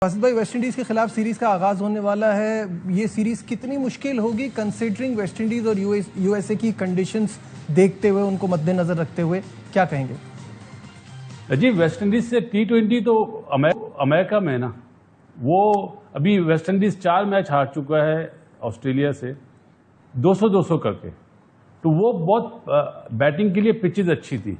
वासिद भाई, West Indies के खिलाफ सीरीज का आगाज होने वाला है। ये सीरीज कितनी मुश्किल होगी कंसीडरिंग वेस्ट इंडीज और यूएसए की कंडीशंस देखते हुए, उनको मद्देनजर रखते हुए, क्या कहेंगे? जी, वेस्ट इंडीज से T20 तो अमेरिका में ना, वो अभी वेस्ट इंडीज 4 मैच हार चुका है ऑस्ट्रेलिया से 200-200 करके। तो वो बहुत बैटिंग के लिए पिचेज अच्छी थी।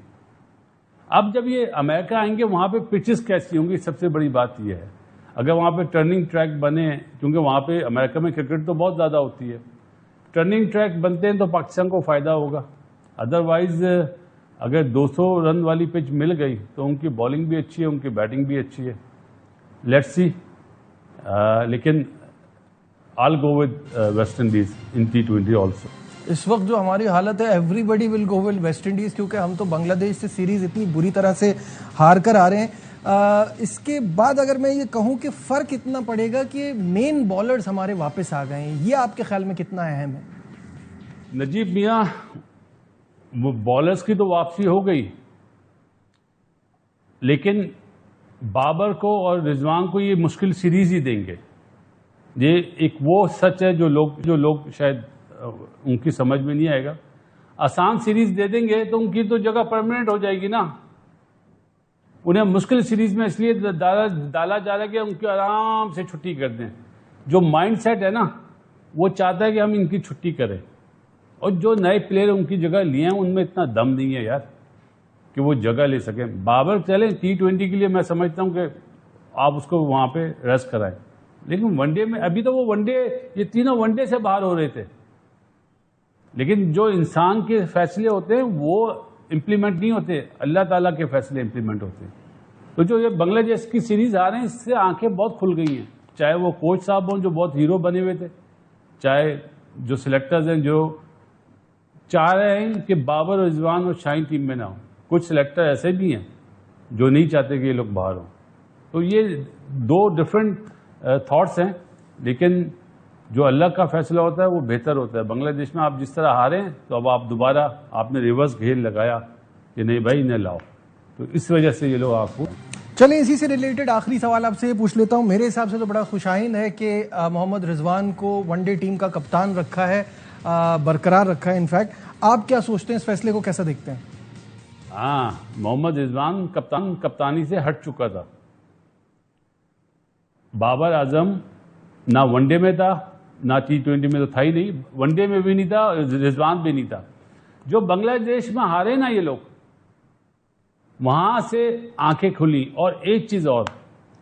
अब जब ये अमेरिका आएंगे, वहां पे पिचेस कैसी होंगी, सबसे बड़ी बात यह है। अगर वहां पे टर्निंग ट्रैक बने, क्योंकि वहां पे अमेरिका में क्रिकेट तो बहुत ज़्यादा होती है, टर्निंग ट्रैक बनते हैं तो पाकिस्तान को फ़ायदा होगा। अदरवाइज अगर 200 रन वाली पिच मिल गई तो उनकी बॉलिंग भी अच्छी है, उनकी बैटिंग भी अच्छी है। लेट्स सी, लेकिन I go with West Indies in T20 also. इस वक्त जो हमारी हालत है, everybody will go with West Indies, क्योंकि हम तो बांग्लादेश से सीरीज इतनी बुरी तरह से हार कर आ रहे हैं। इसके बाद अगर मैं ये कहूं कि फर्क इतना पड़ेगा कि मेन बॉलर्स हमारे वापस आ गए हैं, ये आपके ख्याल में कितना अहम है? नजीब मियां, बॉलर्स की तो वापसी हो गई, लेकिन बाबर को और रिजवान को ये मुश्किल सीरीज ही देंगे। ये एक वो सच है जो लोग शायद उनकी समझ में नहीं आएगा। आसान सीरीज दे देंगे तो उनकी तो जगह परमानेंट हो जाएगी ना। उन्हें मुश्किल सीरीज में इसलिए डाला जा रहा है कि उनकी आराम से छुट्टी कर दें। जो माइंडसेट है ना, वो चाहता है कि हम इनकी छुट्टी करें। और जो नए प्लेयर उनकी जगह लिए हैं, उनमें इतना दम नहीं है यार कि वो जगह ले सकें। बाबर चलें T20 के लिए, मैं समझता हूं कि आप उसको वहां पे रेस्ट कराएं, लेकिन वनडे में अभी तो वो वनडे, ये तीनों वनडे से बाहर हो रहे थे। लेकिन जो इंसान के फैसले होते हैं वो इंप्लीमेंट नहीं होते, अल्लाह ताला के फैसले इंप्लीमेंट होते हैं। तो जो ये बांग्लादेश की सीरीज आ रहे हैं, इससे आंखें बहुत खुल गई हैं। चाहे वो कोच साहब हों जो बहुत हीरो बने हुए थे, चाहे जो सिलेक्टर्स हैं जो चाह रहे हैं कि बाबर, रिजवान और शाहीन टीम में ना हो। कुछ सिलेक्टर ऐसे भी हैं जो नहीं चाहते कि ये लोग बाहर हों। तो ये दो डिफरेंट थॉट्स हैं, लेकिन जो अल्लाह का फैसला होता है वो बेहतर होता है। बांग्लादेश में आप जिस तरह हारे हैं, तो अब आप दोबारा आपने रिवर्स घेर लगाया कि नहीं भाई, इन्हें लाओ, तो इस वजह से ये लोग आपको। चलिए, इसी से रिलेटेड आखिरी सवाल आपसे पूछ लेता हूं। मेरे हिसाब से तो बड़ा खुशाइन है कि मोहम्मद रिजवान को वनडे टीम का कप्तान रखा है, बरकरार रखा है। इनफैक्ट आप क्या सोचते हैं, इस फैसले को कैसा देखते हैं? हाँ, मोहम्मद रिजवान कप्तानी से हट चुका था। बाबर आजम ना वनडे में था, ना T20 में तो था ही नहीं, वनडे में भी नहीं था, रिजवान भी नहीं था। जो बांग्लादेश में हारे ना ये लोग, वहां से आंखें खुली। और एक चीज और,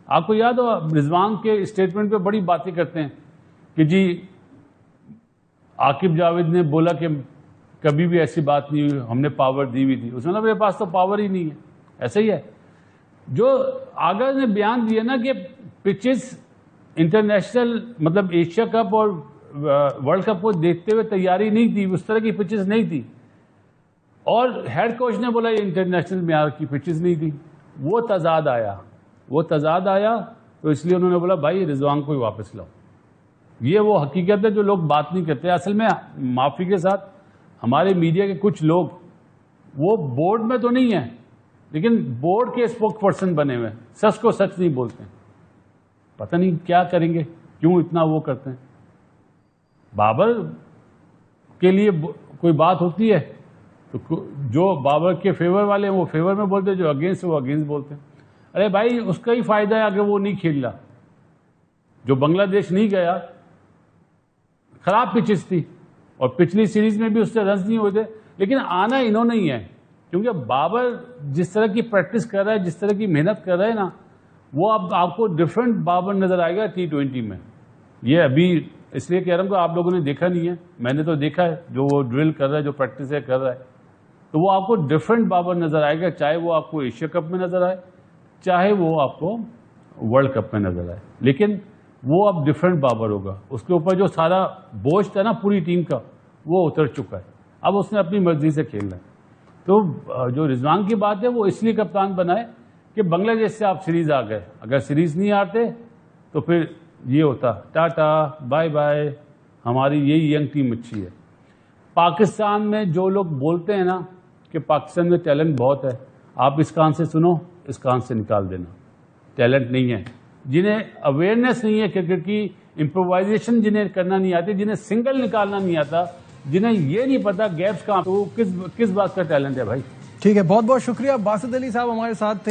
आपको याद हो, रिजवान के स्टेटमेंट पे बड़ी बातें करते हैं कि जी आकिब जावेद ने बोला कि कभी भी ऐसी बात नहीं हुई, हमने पावर दी हुई थी। उसने मेरे पास तो पावर ही नहीं है। ऐसे ही है। जो आगर ने बयान दिया ना कि पिचेस इंटरनेशनल, मतलब एशिया कप और वर्ल्ड कप को देखते हुए तैयारी नहीं थी, उस तरह की पिचेस नहीं थी। और हेड कोच ने बोला ये इंटरनेशनल मेयार की पिचेस नहीं थी। वो तजाद आया, तो इसलिए उन्होंने बोला भाई रिजवान को ही वापस लाओ। ये वो हकीकत है जो लोग बात नहीं करते। असल में माफी के साथ, हमारे मीडिया के कुछ लोग वो बोर्ड में तो नहीं है, लेकिन बोर्ड के स्पोक पर्सन बने हुए, सच को सच नहीं बोलते। पता नहीं क्या करेंगे, क्यों इतना वो करते हैं। बाबर के लिए कोई बात होती है तो जो बाबर के फेवर वाले हैं वो फेवर में बोलते हैं, जो अगेंस्ट वो अगेंस्ट बोलते हैं। अरे भाई, उसका ही फायदा है अगर वो नहीं खेल रहा। जो बांग्लादेश नहीं गया, खराब पिचेस थी, और पिछली सीरीज में भी उससे रन नहीं हुए थे, लेकिन आना इन्होंने ही है। क्योंकि बाबर जिस तरह की प्रैक्टिस कर रहा है, जिस तरह की मेहनत कर रहा है ना, वो अब आपको डिफरेंट बाबर नजर आएगा T20 में। ये अभी इसलिए कह रहा हूं कि आप लोगों ने देखा नहीं है, मैंने तो देखा है। जो वो ड्रिल कर रहा है, जो प्रैक्टिस कर रहा है, तो वो आपको डिफरेंट बाबर नजर आएगा। चाहे वो आपको एशिया कप में नजर आए, चाहे वो आपको वर्ल्ड कप में नजर आए, लेकिन वो अब डिफरेंट बाबर होगा। उसके ऊपर जो सारा बोझ था ना पूरी टीम का, वो उतर चुका है। अब उसने अपनी मर्जी से खेलना है। तो जो रिजवान की बात है, वो इसलिए कप्तान बनाए कि बांग्लादेश से आप सीरीज आ गए। अगर सीरीज नहीं आते तो फिर ये होता टाटा बाय बाय, हमारी यही यंग टीम अच्छी है। पाकिस्तान में जो लोग बोलते हैं ना कि पाकिस्तान में टैलेंट बहुत है, आप इस कान से सुनो, इस कान से निकाल देना। टैलेंट नहीं है। जिन्हें अवेयरनेस नहीं है क्रिकेट की, इम्प्रोवाइजेशन जिन्हें करना नहीं आती, जिन्हें सिंगल निकालना नहीं आता, जिन्हें ये नहीं पता गैप्स कहाँ, तो किस बात का टैलेंट है भाई। ठीक है, बहुत बहुत शुक्रिया। बासित अली साहब हमारे साथ थे।